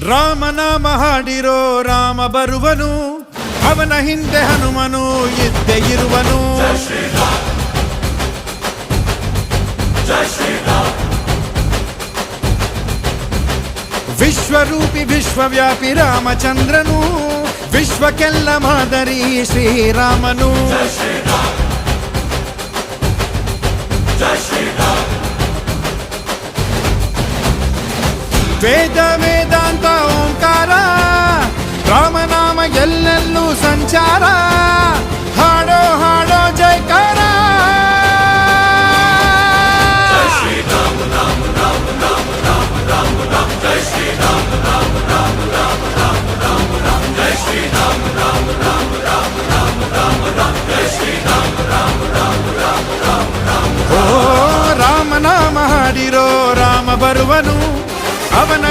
ರಾಮನಾಮ ಹಾಡಿರೋ ರಾಮ ಬರುವನು, ಅವನ ಹಿಂದೆ ಹನುಮನು ಇದ್ದೇ ಇರುವನು. ವಿಶ್ವರೂಪಿ ವಿಶ್ವವ್ಯಾಪಿ ರಾಮಚಂದ್ರನು, ವಿಶ್ವಕ್ಕೆಲ್ಲ ಮಾದರಿ ಶ್ರೀರಾಮನು. ವೇದ ವೇದಾಂತ ಓಂಕಾರ, ರಾಮನಾಮ ಎಲ್ಲೆಲ್ಲೂ ಸಂಚಾರ. ಹಾಡೋ ಹಾಡೋ ಜಯಕಾರ. ಓ ರಾಮನಾಮ ಹಾಡಿರೋ ರಾಮ ಬರುವನು, ಅವನ